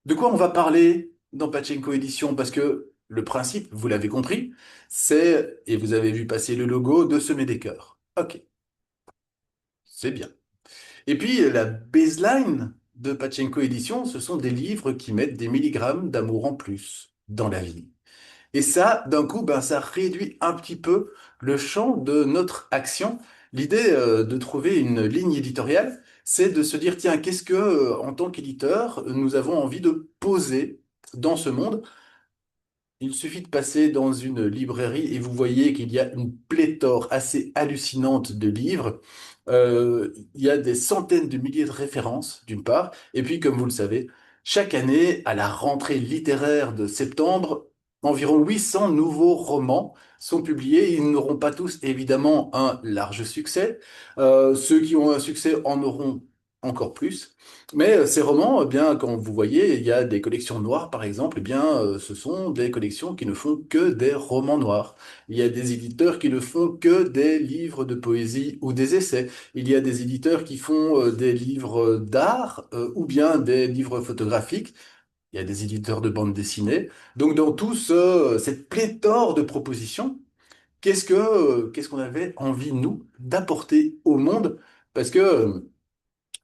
De quoi on va parler dans Pachenko Édition? Parce que le principe, vous l'avez compris, c'est, et vous avez vu passer le logo, de semer des cœurs. Ok, c'est bien. Et puis, la baseline de Pachenko Édition, ce sont des livres qui mettent des milligrammes d'amour en plus dans la vie. Et ça, d'un coup, ben, ça réduit un petit peu le champ de notre action. L'idée, de trouver une ligne éditoriale, c'est de se dire, tiens, qu'est-ce que, en tant qu'éditeur, nous avons envie de poser dans ce monde? Il suffit de passer dans une librairie et vous voyez qu'il y a une pléthore assez hallucinante de livres. Il y a des centaines de milliers de références, d'une part. Et puis, comme vous le savez, chaque année, à la rentrée littéraire de septembre, environ 800 nouveaux romans sont publiés. Ils n'auront pas tous, évidemment, un large succès. Ceux qui ont un succès en auront encore plus. Mais ces romans, eh bien, quand vous voyez, il y a des collections noires, par exemple, eh bien, ce sont des collections qui ne font que des romans noirs. Il y a des éditeurs qui ne font que des livres de poésie ou des essais. Il y a des éditeurs qui font des livres d'art ou bien des livres photographiques. Il y a des éditeurs de bande dessinée. Donc, dans cette pléthore de propositions, qu'est-ce qu'on avait envie, nous, d'apporter au monde? Parce que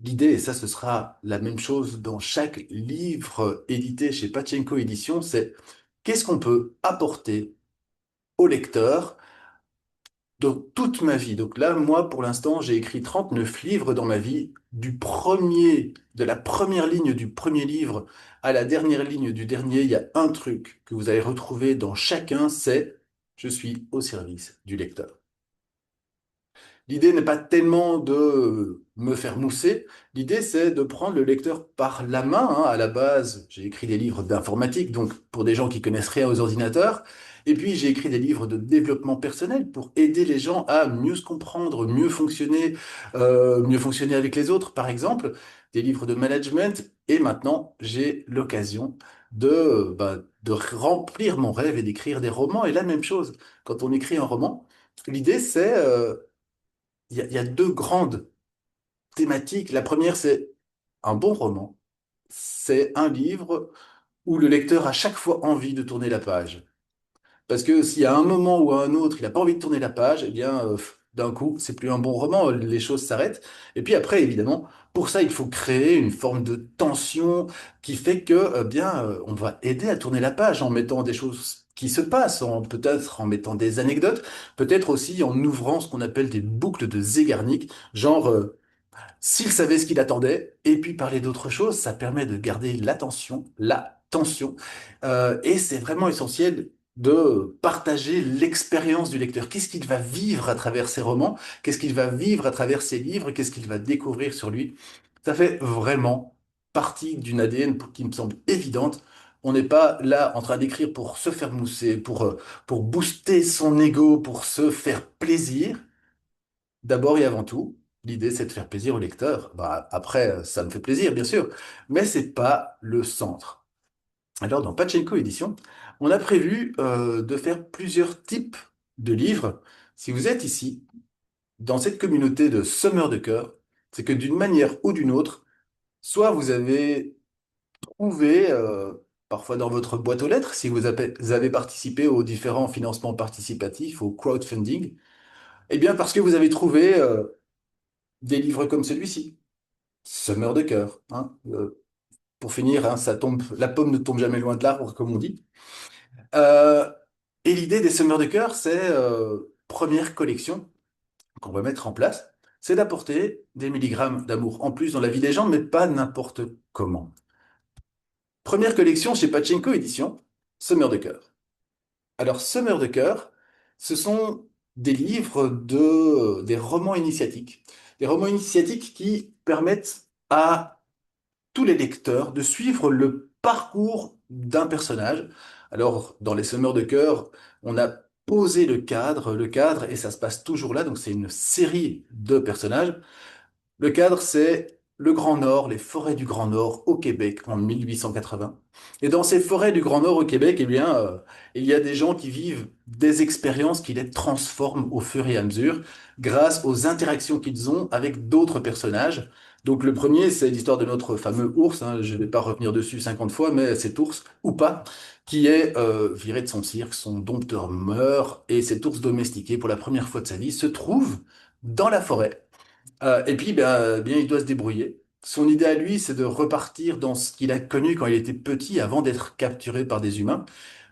l'idée, et ça ce sera la même chose dans chaque livre édité chez Pachenko Édition, c'est qu'est-ce qu'on peut apporter au lecteur dans toute ma vie. Donc là, moi, pour l'instant, j'ai écrit 39 livres dans ma vie, de la première ligne du premier livre à la dernière ligne du dernier, il y a un truc que vous allez retrouver dans chacun, c'est je suis au service du lecteur. L'idée n'est pas tellement de me faire mousser, l'idée c'est de prendre le lecteur par la main, hein. À la base, j'ai écrit des livres d'informatique, donc pour des gens qui connaissent rien aux ordinateurs, et puis j'ai écrit des livres de développement personnel pour aider les gens à mieux se comprendre, mieux fonctionner avec les autres, par exemple, des livres de management, et maintenant j'ai l'occasion de remplir mon rêve et d'écrire des romans, et la même chose, quand on écrit un roman, l'idée c'est il y a deux grandes thématiques. La première, c'est un bon roman. C'est un livre où le lecteur a chaque fois envie de tourner la page. Parce que s'il y a un moment ou à un autre, il n'a pas envie de tourner la page, eh bien, d'un coup, c'est plus un bon roman, les choses s'arrêtent. Et puis après, évidemment, pour ça, il faut créer une forme de tension qui fait que, on va aider à tourner la page en mettant des choses qui se passent, peut-être en mettant des anecdotes, peut-être aussi en ouvrant ce qu'on appelle des boucles de Zeigarnik, genre, s'il savait ce qu'il attendait, et puis parler d'autre chose, ça permet de garder l'attention, la tension. Et c'est vraiment essentiel de partager l'expérience du lecteur. Qu'est-ce qu'il va vivre à travers ses romans? Qu'est-ce qu'il va vivre à travers ses livres? Qu'est-ce qu'il va découvrir sur lui? Ça fait vraiment partie d'une ADN qui me semble évidente. On n'est pas là en train d'écrire pour se faire mousser, pour booster son ego, pour se faire plaisir. D'abord et avant tout, l'idée c'est de faire plaisir au lecteur. Bah, après, ça me fait plaisir, bien sûr, mais c'est pas le centre. Alors, dans Pachenko Édition, on a prévu de faire plusieurs types de livres. Si vous êtes ici, dans cette communauté de semeurs de cœur, c'est que d'une manière ou d'une autre, soit vous avez trouvé, parfois dans votre boîte aux lettres, si vous avez participé aux différents financements participatifs, au crowdfunding, eh bien parce que vous avez trouvé des livres comme celui-ci. Semeur de cœur, hein. Pour finir, hein, la pomme ne tombe jamais loin de l'arbre, comme on dit. Euh, et l'idée des semeurs de cœur, c'est première collection qu'on va mettre en place, c'est d'apporter des milligrammes d'amour en plus dans la vie des gens, mais pas n'importe comment. Première collection chez Pachenko Édition, semeurs de cœur. Alors, semeurs de cœur, ce sont des romans initiatiques. Des romans initiatiques qui permettent à tous les lecteurs de suivre le parcours d'un personnage. Alors, dans les Semeurs de cœur, on a posé le cadre, et ça se passe toujours là, donc c'est une série de personnages. Le cadre, c'est le Grand Nord, les forêts du Grand Nord au Québec en 1880. Et dans ces forêts du Grand Nord au Québec, il y a des gens qui vivent des expériences qui les transforment au fur et à mesure grâce aux interactions qu'ils ont avec d'autres personnages. Donc le premier, c'est l'histoire de notre fameux ours, hein, je ne vais pas revenir dessus 50 fois, mais cet ours, ou pas, qui est viré de son cirque, son dompteur meurt, et cet ours domestiqué, pour la première fois de sa vie, se trouve dans la forêt. Et puis, bien, il doit se débrouiller. Son idée à lui, c'est de repartir dans ce qu'il a connu quand il était petit, avant d'être capturé par des humains.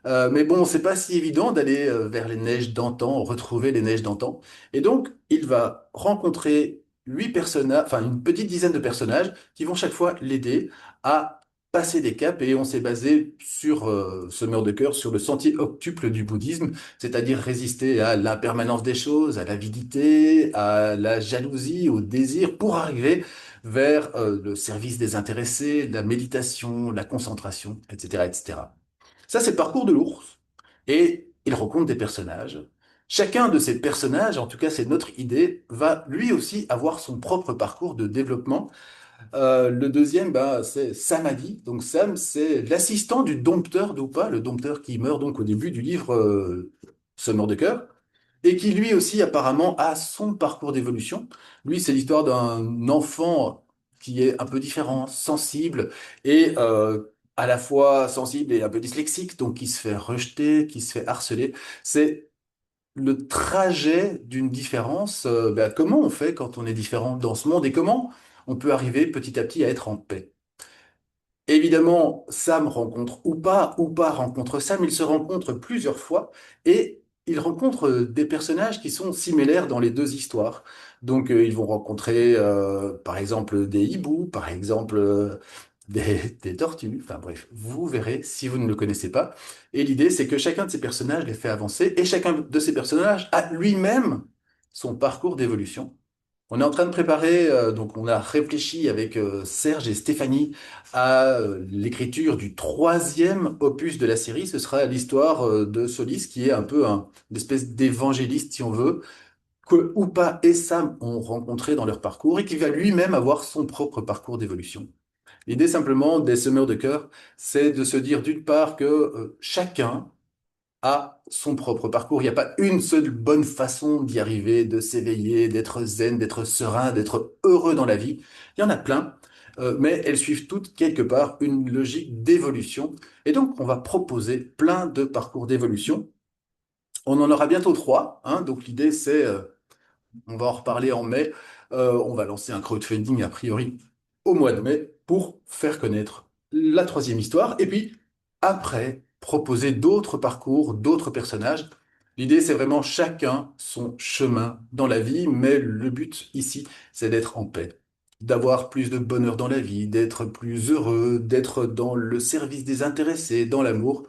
Mais bon, c'est pas si évident d'aller vers les neiges d'antan, retrouver les neiges d'antan. Et donc, il va rencontrer 8 personnages, enfin une petite dizaine de personnages qui vont chaque fois l'aider à passer des caps. Et on s'est basé sur ce meurtre de cœur, sur le sentier octuple du bouddhisme, c'est-à-dire résister à l'impermanence des choses, à l'avidité, à la jalousie, au désir, pour arriver vers le service des intéressés, la méditation, la concentration, etc., etc. Ça, c'est le parcours de l'ours. Et il rencontre des personnages. Chacun de ces personnages, en tout cas c'est notre idée, va lui aussi avoir son propre parcours de développement. Le deuxième, c'est Samadhi. Donc Sam, c'est l'assistant du dompteur d'Upa, le dompteur qui meurt donc au début du livre Semeur de cœur, et qui lui aussi apparemment a son parcours d'évolution. Lui, c'est l'histoire d'un enfant qui est un peu différent, sensible, et à la fois sensible et un peu dyslexique, donc qui se fait rejeter, qui se fait harceler. C'est le trajet d'une différence. Comment on fait quand on est différent dans ce monde et comment on peut arriver petit à petit à être en paix. Évidemment, Sam rencontre ou pas rencontre Sam, ils se rencontrent plusieurs fois et ils rencontrent des personnages qui sont similaires dans les deux histoires. Donc, ils vont rencontrer, par exemple, des hiboux, par exemple, des tortues. Enfin bref, vous verrez si vous ne le connaissez pas. Et l'idée, c'est que chacun de ces personnages les fait avancer et chacun de ces personnages a lui-même son parcours d'évolution. On est en train de préparer, donc on a réfléchi avec Serge et Stéphanie à l'écriture du troisième opus de la série. Ce sera l'histoire de Solis, qui est un peu une espèce d'évangéliste, si on veut, que Upa et Sam ont rencontré dans leur parcours et qui va lui-même avoir son propre parcours d'évolution. L'idée simplement des semeurs de cœur, c'est de se dire d'une part que chacun a son propre parcours. Il n'y a pas une seule bonne façon d'y arriver, de s'éveiller, d'être zen, d'être serein, d'être heureux dans la vie. Il y en a plein, mais elles suivent toutes quelque part une logique d'évolution. Et donc, on va proposer plein de parcours d'évolution. On en aura bientôt 3, hein. Donc l'idée, c'est on va en reparler en mai. On va lancer un crowdfunding a priori au mois de mai pour faire connaître la troisième histoire. Et puis après, proposer d'autres parcours, d'autres personnages. L'idée, c'est vraiment chacun son chemin dans la vie, mais le but ici, c'est d'être en paix, d'avoir plus de bonheur dans la vie, d'être plus heureux, d'être dans le service des intéressés, dans l'amour.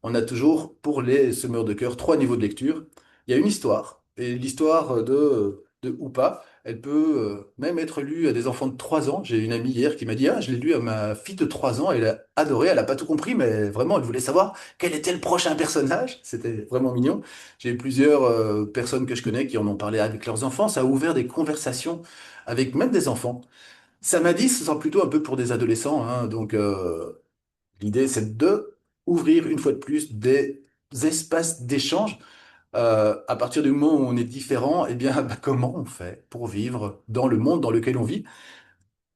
On a toujours, pour les semeurs de cœur, 3 niveaux de lecture. Il y a une histoire, et l'histoire de Oupa, elle peut même être lue à des enfants de 3 ans. J'ai une amie hier qui m'a dit, ah, je l'ai lu à ma fille de 3 ans, elle a adoré, elle n'a pas tout compris, mais vraiment, elle voulait savoir quel était le prochain personnage. C'était vraiment mignon. J'ai eu plusieurs personnes que je connais qui en ont parlé avec leurs enfants. Ça a ouvert des conversations avec même des enfants. Ça m'a dit, ce sent plutôt un peu pour des adolescents, hein, donc l'idée, c'est de ouvrir une fois de plus des espaces d'échange à partir du moment où on est différent, eh bien, comment on fait pour vivre dans le monde dans lequel on vit?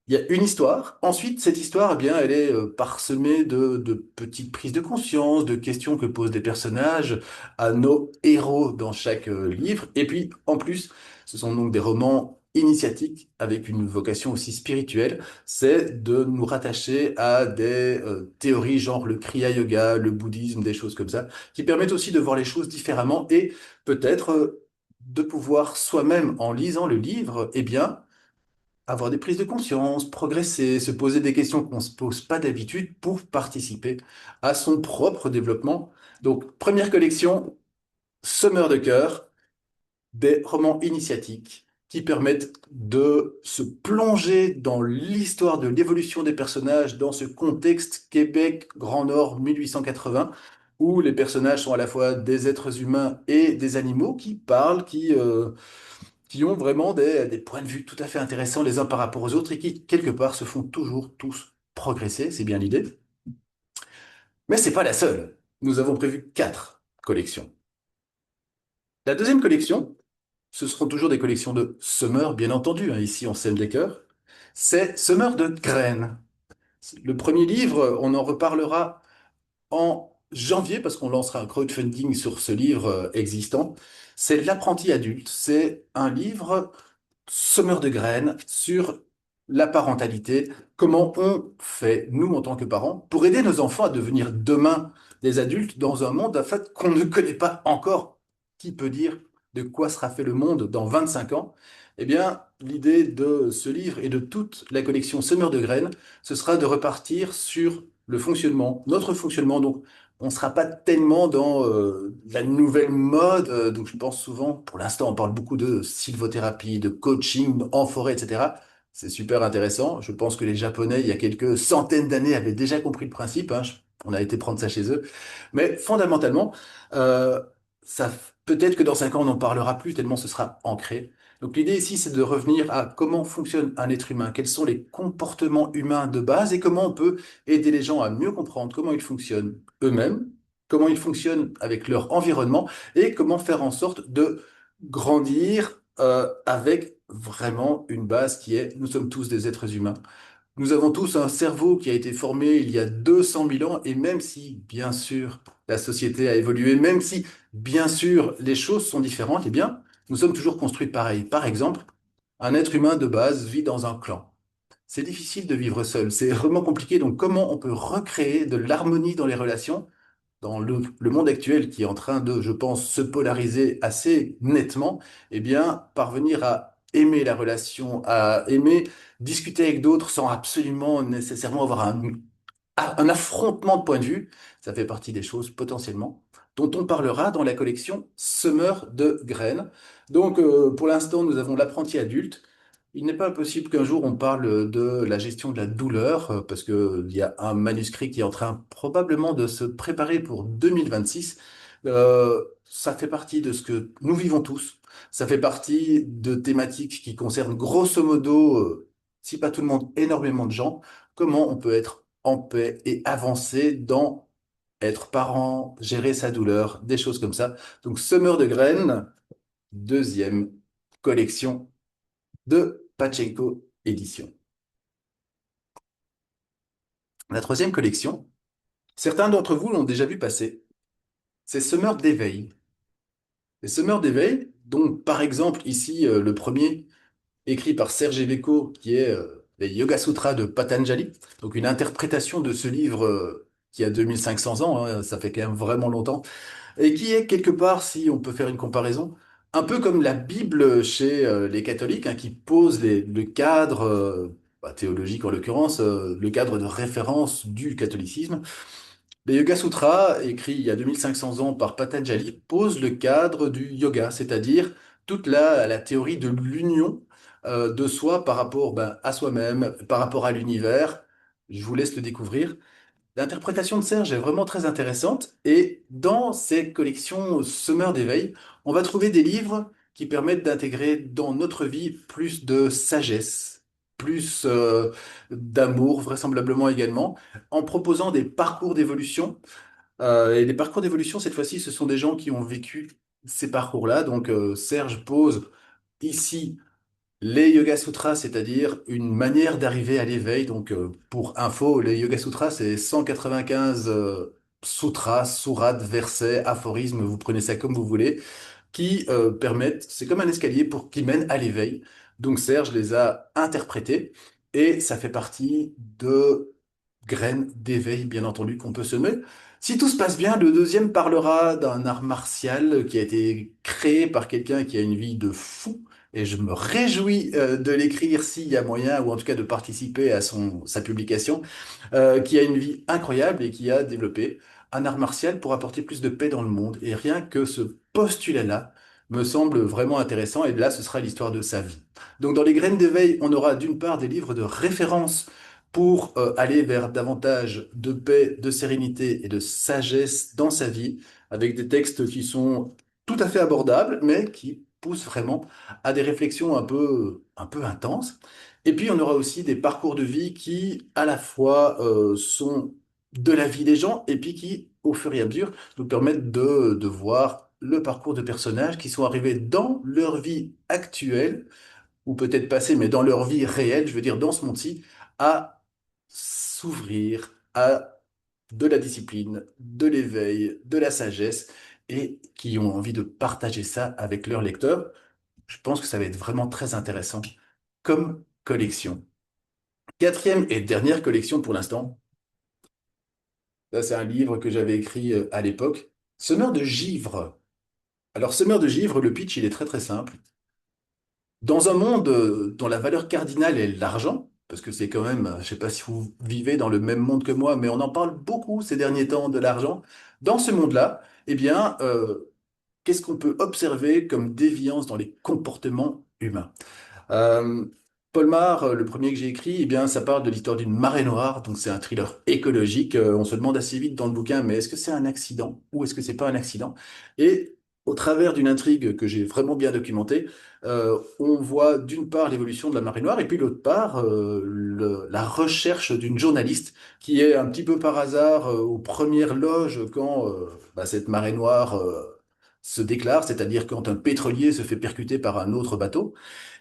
Il y a une histoire. Ensuite, cette histoire, eh bien, elle est parsemée de petites prises de conscience, de questions que posent des personnages à nos héros dans chaque livre. Et puis, en plus, ce sont donc des romans initiatiques avec une vocation aussi spirituelle. C'est de nous rattacher à des théories genre le Kriya Yoga, le bouddhisme, des choses comme ça, qui permettent aussi de voir les choses différemment et peut-être de pouvoir soi-même, en lisant le livre, eh bien, avoir des prises de conscience, progresser, se poser des questions qu'on ne se pose pas d'habitude pour participer à son propre développement. Donc, première collection, Semeur de cœur, des romans initiatiques qui permettent de se plonger dans l'histoire de l'évolution des personnages dans ce contexte Québec, Grand Nord, 1880, où les personnages sont à la fois des êtres humains et des animaux qui parlent, qui ont vraiment des points de vue tout à fait intéressants les uns par rapport aux autres et qui, quelque part, se font toujours tous progresser, c'est bien l'idée. Mais c'est pas la seule. Nous avons prévu 4 collections. La deuxième collection, ce seront toujours des collections de Summer, bien entendu, hein. Ici, on sème des cœurs. C'est Semeur de graines. Le premier livre, on en reparlera en janvier parce qu'on lancera un crowdfunding sur ce livre existant. C'est L'apprenti adulte. C'est un livre semeur de graines sur la parentalité, comment on fait, nous, en tant que parents, pour aider nos enfants à devenir demain des adultes dans un monde, en fait, qu'on ne connaît pas encore. Qui peut dire de quoi sera fait le monde dans 25 ans? Eh bien, l'idée de ce livre et de toute la collection Semeur de graines, ce sera de repartir sur le fonctionnement, notre fonctionnement. Donc, on ne sera pas tellement dans la nouvelle mode. Donc, je pense souvent, pour l'instant, on parle beaucoup de sylvothérapie, de coaching en forêt, etc. C'est super intéressant. Je pense que les Japonais, il y a quelques centaines d'années, avaient déjà compris le principe, hein. On a été prendre ça chez eux. Mais fondamentalement, euh, ça, peut-être que dans 5 ans, on n'en parlera plus tellement ce sera ancré. Donc l'idée ici, c'est de revenir à comment fonctionne un être humain, quels sont les comportements humains de base et comment on peut aider les gens à mieux comprendre comment ils fonctionnent eux-mêmes, comment ils fonctionnent avec leur environnement et comment faire en sorte de grandir avec vraiment une base qui est nous sommes tous des êtres humains. Nous avons tous un cerveau qui a été formé il y a 200 000 ans et même si, bien sûr, la société a évolué, même si, bien sûr, les choses sont différentes, eh bien, nous sommes toujours construits pareil. Par exemple, un être humain de base vit dans un clan. C'est difficile de vivre seul, c'est vraiment compliqué. Donc, comment on peut recréer de l'harmonie dans les relations dans le monde actuel qui est en train de, je pense, se polariser assez nettement, eh bien, parvenir à aimer la relation, à aimer discuter avec d'autres sans absolument nécessairement avoir un affrontement de points de vue, ça fait partie des choses potentiellement dont on parlera dans la collection Semeur de graines. Donc, pour l'instant, nous avons l'apprenti adulte. Il n'est pas impossible qu'un jour on parle de la gestion de la douleur, parce que il y a un manuscrit qui est en train probablement de se préparer pour 2026. Ça fait partie de ce que nous vivons tous. Ça fait partie de thématiques qui concernent grosso modo, si pas tout le monde, énormément de gens. Comment on peut être en paix et avancer dans être parent, gérer sa douleur, des choses comme ça. Donc, Semeur de graines, deuxième collection de Pachenko Édition. La troisième collection, certains d'entre vous l'ont déjà vu passer, c'est Semeur d'éveil. Les Semeurs d'éveil, dont par exemple ici le premier, écrit par Serge Iveco, qui est les Yoga Sutras de Patanjali, donc une interprétation de ce livre qui a 2500 ans, hein, ça fait quand même vraiment longtemps, et qui est quelque part, si on peut faire une comparaison, un peu comme la Bible chez les catholiques, hein, qui pose le cadre théologique en l'occurrence, le cadre de référence du catholicisme. Les Yoga Sutras, écrits il y a 2500 ans par Patanjali, posent le cadre du yoga, c'est-à-dire toute la théorie de l'union de soi par rapport à soi-même, par rapport à l'univers. Je vous laisse le découvrir. L'interprétation de Serge est vraiment très intéressante et dans ces collections Semeurs d'éveil, on va trouver des livres qui permettent d'intégrer dans notre vie plus de sagesse, plus d'amour vraisemblablement également, en proposant des parcours d'évolution. Et les parcours d'évolution, cette fois-ci, ce sont des gens qui ont vécu ces parcours-là. Donc Serge pose ici les Yoga Sutras, c'est-à-dire une manière d'arriver à l'éveil. Donc, pour info, les Yoga Sutras, c'est 195 sutras, sourates, versets, aphorismes, vous prenez ça comme vous voulez, qui permettent, c'est comme un escalier pour qui mène à l'éveil. Donc, Serge les a interprétés et ça fait partie de graines d'éveil, bien entendu, qu'on peut semer. Si tout se passe bien, le deuxième parlera d'un art martial qui a été créé par quelqu'un qui a une vie de fou et je me réjouis de l'écrire s'il y a moyen, ou en tout cas de participer à sa publication, qui a une vie incroyable et qui a développé un art martial pour apporter plus de paix dans le monde. Et rien que ce postulat-là me semble vraiment intéressant, et là, ce sera l'histoire de sa vie. Donc, dans les graines d'éveil, on aura d'une part des livres de référence pour aller vers davantage de paix, de sérénité et de sagesse dans sa vie, avec des textes qui sont tout à fait abordables, mais qui poussent vraiment à des réflexions un peu intenses. Et puis, on aura aussi des parcours de vie qui, à la fois, sont de la vie des gens et puis qui, au fur et à mesure, nous permettent de voir le parcours de personnages qui sont arrivés dans leur vie actuelle ou peut-être passé, mais dans leur vie réelle, je veux dire dans ce monde-ci, à s'ouvrir à de la discipline, de l'éveil, de la sagesse, et qui ont envie de partager ça avec leurs lecteurs. Je pense que ça va être vraiment très intéressant comme collection. Quatrième et dernière collection pour l'instant, ça c'est un livre que j'avais écrit à l'époque, Semeur de givre. Alors, Semeur de givre, le pitch, il est très très simple. Dans un monde dont la valeur cardinale est l'argent, parce que c'est quand même, je sais pas si vous vivez dans le même monde que moi, mais on en parle beaucoup ces derniers temps de l'argent. Dans ce monde-là, eh bien, qu'est-ce qu'on peut observer comme déviance dans les comportements humains? Euh, Polmar, le premier que j'ai écrit, eh bien, ça parle de l'histoire d'une marée noire, donc c'est un thriller écologique. On se demande assez vite dans le bouquin, mais est-ce que c'est un accident ou est-ce que c'est pas un accident? Et au travers d'une intrigue que j'ai vraiment bien documentée, on voit d'une part l'évolution de la marée noire et puis l'autre part la recherche d'une journaliste qui est un petit peu par hasard aux premières loges quand cette marée noire se déclare, c'est-à-dire quand un pétrolier se fait percuter par un autre bateau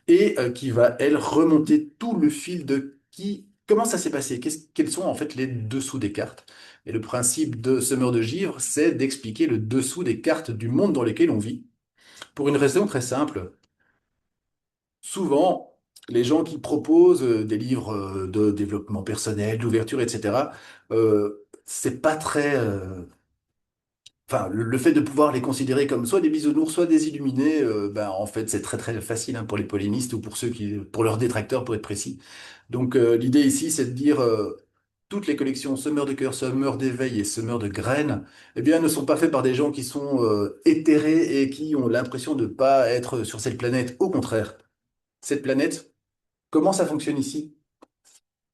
et qui va, elle, remonter tout le fil de comment ça s'est passé, quels sont en fait les dessous des cartes. Et le principe de Semeur de Givre, c'est d'expliquer le dessous des cartes du monde dans lequel on vit, pour une raison très simple. Souvent, les gens qui proposent des livres de développement personnel, d'ouverture, etc., c'est pas très, enfin, le fait de pouvoir les considérer comme soit des bisounours, soit des illuminés, en fait, c'est très très facile hein, pour les polémistes ou pour ceux qui, pour leurs détracteurs, pour être précis. Donc, l'idée ici, c'est de dire toutes les collections Semeurs de cœur, Semeurs d'éveil et Semeurs de graines, eh bien, ne sont pas faites par des gens qui sont éthérés et qui ont l'impression de ne pas être sur cette planète. Au contraire, cette planète, comment ça fonctionne ici?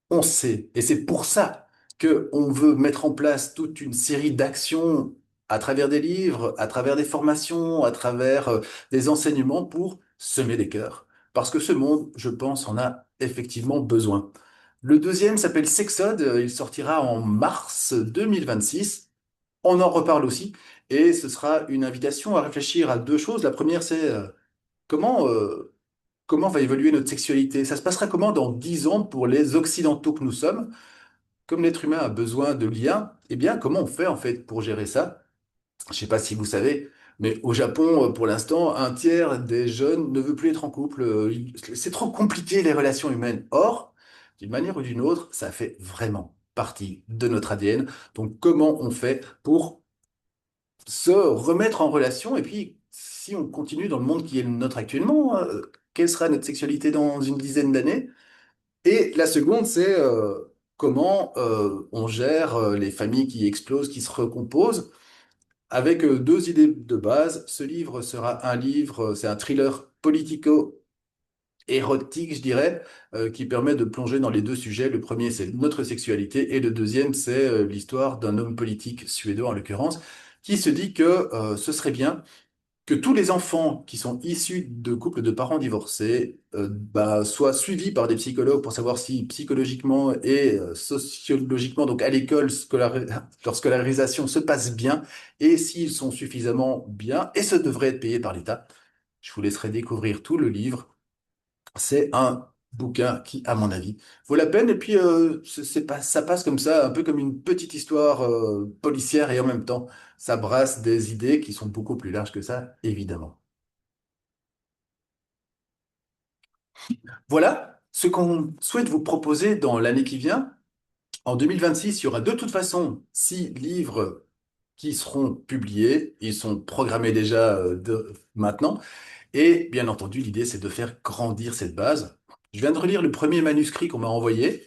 On sait. Et c'est pour ça que on veut mettre en place toute une série d'actions à travers des livres, à travers des formations, à travers des enseignements pour semer des cœurs. Parce que ce monde, je pense, en a effectivement besoin. Le deuxième s'appelle Sexode. Il sortira en mars 2026. On en reparle aussi. Et ce sera une invitation à réfléchir à deux choses. La première, c'est comment, euh, comment va évoluer notre sexualité? Ça se passera comment dans 10 ans pour les Occidentaux que nous sommes? Comme l'être humain a besoin de liens, eh bien, comment on fait en fait pour gérer ça? Je ne sais pas si vous savez, mais au Japon, pour l'instant, un tiers des jeunes ne veut plus être en couple. C'est trop compliqué les relations humaines. Or, d'une manière ou d'une autre, ça fait vraiment partie de notre ADN. Donc, comment on fait pour se remettre en relation? Et puis, si on continue dans le monde qui est le nôtre actuellement, quelle sera notre sexualité dans une dizaine d'années? Et la seconde, c'est comment on gère les familles qui explosent, qui se recomposent, avec deux idées de base. Ce livre sera un livre, c'est un thriller politico-érotique, je dirais, qui permet de plonger dans les deux sujets. Le premier, c'est notre sexualité, et le deuxième, c'est l'histoire d'un homme politique suédois, en l'occurrence, qui se dit que ce serait bien que tous les enfants qui sont issus de couples de parents divorcés soient suivis par des psychologues pour savoir si psychologiquement et sociologiquement, donc à l'école, leur scolarisation se passe bien et s'ils sont suffisamment bien, et ce devrait être payé par l'État. Je vous laisserai découvrir tout le livre. C'est un bouquin qui, à mon avis, vaut la peine. Et puis, c'est pas, ça passe comme ça, un peu comme une petite histoire policière, et en même temps, ça brasse des idées qui sont beaucoup plus larges que ça, évidemment. Voilà ce qu'on souhaite vous proposer dans l'année qui vient. En 2026, il y aura de toute façon 6 livres qui seront publiés. Ils sont programmés déjà maintenant. Et bien entendu, l'idée, c'est de faire grandir cette base. Je viens de relire le premier manuscrit qu'on m'a envoyé.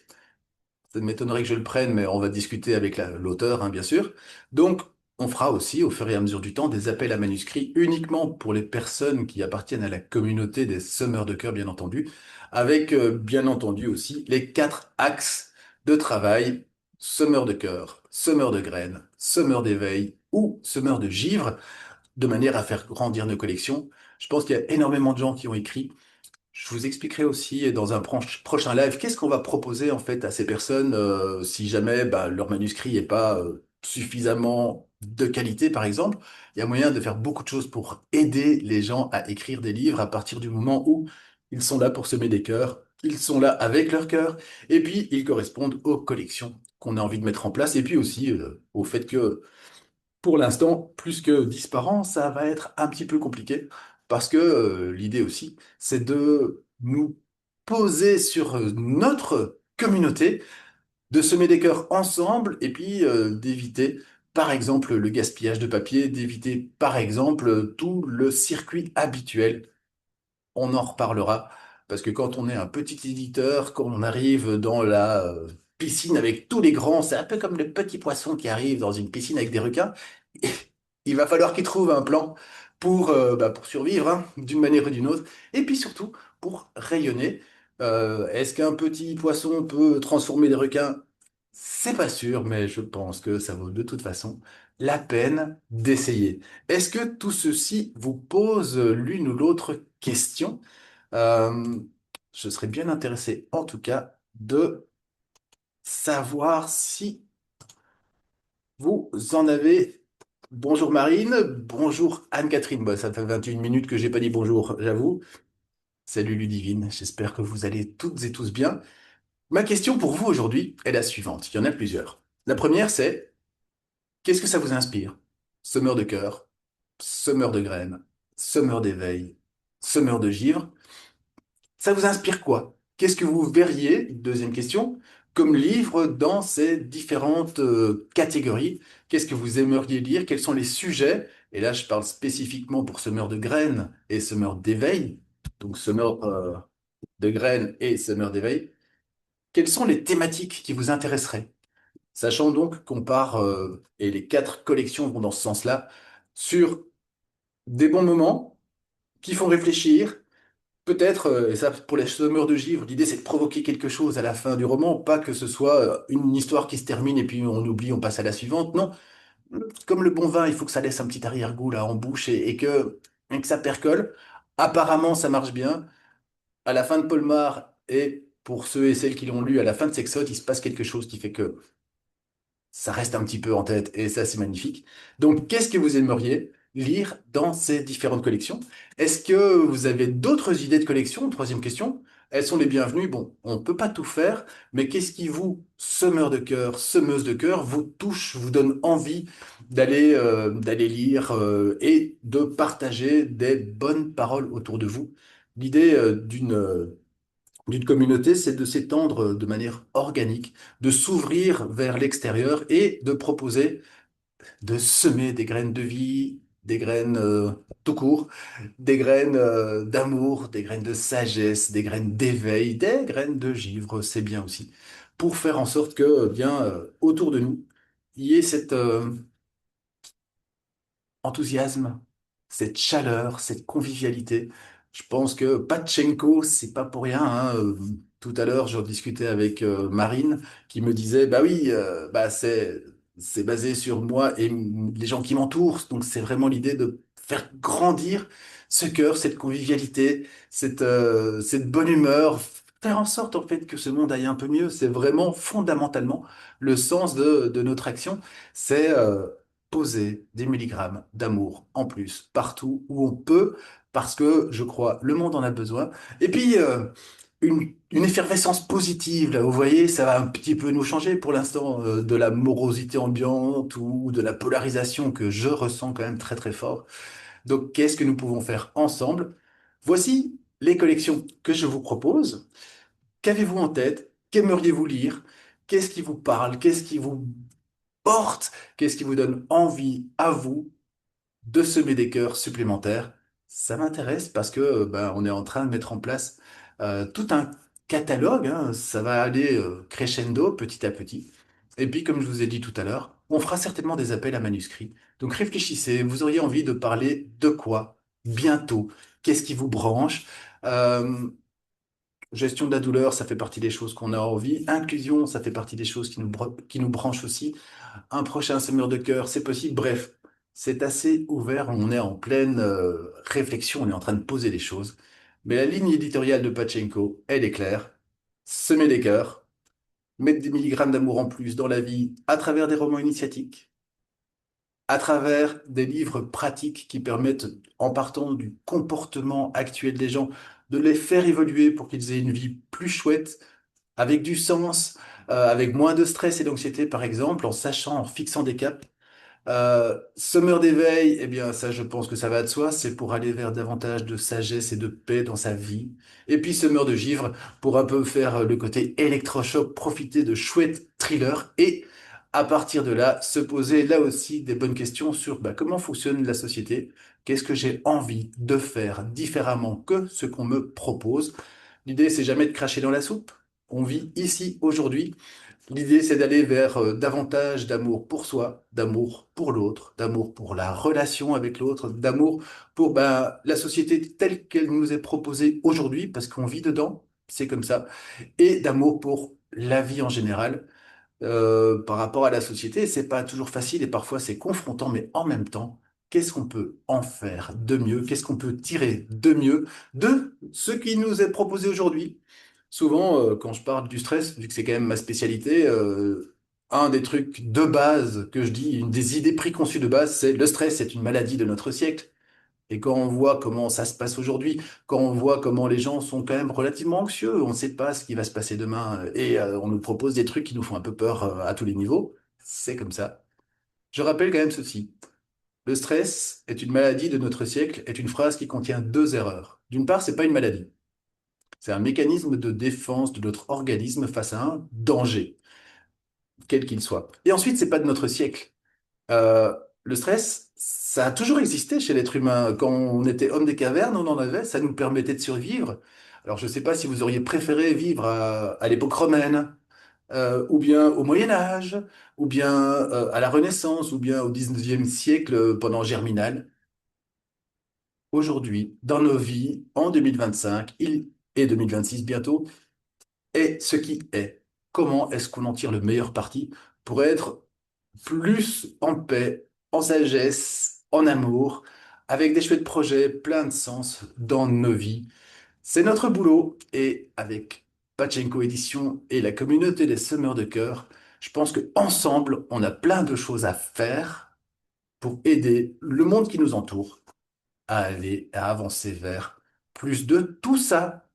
Ça m'étonnerait que je le prenne, mais on va discuter avec l'auteur, hein, bien sûr. Donc, on fera aussi, au fur et à mesure du temps, des appels à manuscrits uniquement pour les personnes qui appartiennent à la communauté des semeurs de cœur, bien entendu, avec, bien entendu, aussi les 4 axes de travail: semeur de cœur, semeur de graines, semeur d'éveil ou semeur de givre, de manière à faire grandir nos collections. Je pense qu'il y a énormément de gens qui ont écrit. Je vous expliquerai aussi dans un prochain live qu'est-ce qu'on va proposer en fait à ces personnes si jamais leur manuscrit n'est pas suffisamment de qualité, par exemple. Il y a moyen de faire beaucoup de choses pour aider les gens à écrire des livres à partir du moment où Ils sont là pour semer des cœurs, ils sont là avec leur cœur, et puis ils correspondent aux collections qu'on a envie de mettre en place, et puis aussi au fait que pour l'instant, plus que 10 par an, ça va être un petit peu compliqué parce que l'idée aussi, c'est de nous poser sur notre communauté, de semer des cœurs ensemble et puis d'éviter, par exemple, le gaspillage de papier, d'éviter, par exemple, tout le circuit habituel. On en reparlera parce que quand on est un petit éditeur, quand on arrive dans la piscine avec tous les grands, c'est un peu comme le petit poisson qui arrive dans une piscine avec des requins. Il va falloir qu'il trouve un plan pour survivre hein, d'une manière ou d'une autre et puis surtout pour rayonner. Est-ce qu'un petit poisson peut transformer des requins? C'est pas sûr, mais je pense que ça vaut de toute façon la peine d'essayer. Est-ce que tout ceci vous pose l'une ou l'autre question? Euh, je serais bien intéressé, en tout cas, de savoir si vous en avez. Bonjour Marine, bonjour Anne-Catherine. Bah, ça fait 21 minutes que j'ai pas dit bonjour, j'avoue. Salut Ludivine, j'espère que vous allez toutes et tous bien. Ma question pour vous aujourd'hui est la suivante. Il y en a plusieurs. La première, c'est qu'est-ce que ça vous inspire? Semeur de cœur, semeur de graines, semeur d'éveil, semeur de givre. Ça vous inspire quoi? Qu'est-ce que vous verriez, deuxième question, comme livre dans ces différentes catégories? Qu'est-ce que vous aimeriez lire? Quels sont les sujets? Et là, je parle spécifiquement pour semeur de graines et semeur d'éveil. Donc, semeur de graines et semeur d'éveil. Quelles sont les thématiques qui vous intéresseraient? Sachant donc qu'on part, et les quatre collections vont dans ce sens-là, sur des bons moments qui font réfléchir. Peut-être, et ça pour les semeurs de givre, l'idée c'est de provoquer quelque chose à la fin du roman, pas que ce soit une histoire qui se termine et puis on oublie, on passe à la suivante. Non, comme le bon vin, il faut que ça laisse un petit arrière-goût là en bouche et que ça percole. Apparemment, ça marche bien. À la fin de Polmar et pour ceux et celles qui l'ont lu, à la fin de Sexot, il se passe quelque chose qui fait que ça reste un petit peu en tête et ça, c'est magnifique. Donc, qu'est-ce que vous aimeriez lire dans ces différentes collections? Est-ce que vous avez d'autres idées de collection? Troisième question. Elles sont les bienvenues. Bon, on ne peut pas tout faire, mais qu'est-ce qui vous, semeur de cœur, semeuse de cœur, vous touche, vous donne envie d'aller lire et de partager des bonnes paroles autour de vous? L'idée d'une communauté, c'est de s'étendre de manière organique, de s'ouvrir vers l'extérieur et de proposer, de semer des graines de vie, des graines tout court, des graines d'amour, des graines de sagesse, des graines d'éveil, des graines de givre, c'est bien aussi, pour faire en sorte que, bien, autour de nous, il y ait cette, enthousiasme, cette chaleur, cette convivialité. Je pense que Patchenko, c'est pas pour rien, hein. Tout à l'heure, j'en discutais avec Marine qui me disait, bah oui, bah c'est basé sur moi et les gens qui m'entourent. Donc c'est vraiment l'idée de faire grandir ce cœur, cette convivialité, cette bonne humeur, faire en sorte en fait que ce monde aille un peu mieux. C'est vraiment fondamentalement le sens de notre action. C'est poser des milligrammes d'amour en plus partout où on peut, parce que je crois le monde en a besoin. Et puis, une effervescence positive, là, vous voyez, ça va un petit peu nous changer pour l'instant de la morosité ambiante ou de la polarisation que je ressens quand même très très fort. Donc, qu'est-ce que nous pouvons faire ensemble? Voici les collections que je vous propose. Qu'avez-vous en tête? Qu'aimeriez-vous lire? Qu'est-ce qui vous parle? Qu'est-ce qui vous porte? Qu'est-ce qui vous donne envie à vous de semer des cœurs supplémentaires? Ça m'intéresse parce que ben, on est en train de mettre en place tout un catalogue, hein. Ça va aller crescendo petit à petit. Et puis, comme je vous ai dit tout à l'heure, on fera certainement des appels à manuscrits. Donc réfléchissez, vous auriez envie de parler de quoi bientôt? Qu'est-ce qui vous branche? Euh, Gestion de la douleur, ça fait partie des choses qu'on a envie. Inclusion, ça fait partie des choses qui nous branchent aussi. Un prochain semeur de cœur, c'est possible. Bref, c'est assez ouvert. On est en pleine réflexion, on est en train de poser les choses. Mais la ligne éditoriale de Pachenko, elle est claire. Semer des cœurs, mettre des milligrammes d'amour en plus dans la vie à travers des romans initiatiques, à travers des livres pratiques qui permettent, en partant du comportement actuel des gens, de les faire évoluer pour qu'ils aient une vie plus chouette, avec du sens, avec moins de stress et d'anxiété, par exemple, en sachant, en fixant des caps. Sommeur d'éveil, eh bien, ça, je pense que ça va de soi, c'est pour aller vers davantage de sagesse et de paix dans sa vie. Et puis, semeur de givre, pour un peu faire le côté électrochoc, profiter de chouettes thrillers et, à partir de là, se poser là aussi des bonnes questions sur bah, comment fonctionne la société, qu'est-ce que j'ai envie de faire différemment que ce qu'on me propose. L'idée, c'est jamais de cracher dans la soupe. On vit ici, aujourd'hui. L'idée, c'est d'aller vers davantage d'amour pour soi, d'amour pour l'autre, d'amour pour la relation avec l'autre, d'amour pour bah, la société telle qu'elle nous est proposée aujourd'hui, parce qu'on vit dedans, c'est comme ça, et d'amour pour la vie en général. Par rapport à la société, c'est pas toujours facile et parfois c'est confrontant, mais en même temps, qu'est-ce qu'on peut en faire de mieux? Qu'est-ce qu'on peut tirer de mieux de ce qui nous est proposé aujourd'hui? Souvent, quand je parle du stress, vu que c'est quand même ma spécialité, un des trucs de base que je dis, une des idées préconçues de base, c'est le stress est une maladie de notre siècle. Et quand on voit comment ça se passe aujourd'hui, quand on voit comment les gens sont quand même relativement anxieux, on ne sait pas ce qui va se passer demain, et on nous propose des trucs qui nous font un peu peur à tous les niveaux, c'est comme ça. Je rappelle quand même ceci. Le stress est une maladie de notre siècle est une phrase qui contient deux erreurs. D'une part, c'est pas une maladie. C'est un mécanisme de défense de notre organisme face à un danger, quel qu'il soit. Et ensuite, c'est pas de notre siècle. Euh, le stress, ça a toujours existé chez l'être humain. Quand on était homme des cavernes, on en avait, ça nous permettait de survivre. Alors, je ne sais pas si vous auriez préféré vivre à l'époque romaine, ou bien au Moyen Âge, ou bien à la Renaissance, ou bien au 19e siècle pendant Germinal. Aujourd'hui, dans nos vies, en 2025, il est 2026 bientôt, est ce qui est. Comment est-ce qu'on en tire le meilleur parti pour être plus en paix, en sagesse, en amour, avec des chouettes projets, plein de sens dans nos vies. C'est notre boulot et avec Pachenko Édition et la communauté des semeurs de cœur, je pense que ensemble, on a plein de choses à faire pour aider le monde qui nous entoure à aller, à avancer vers plus de tout ça.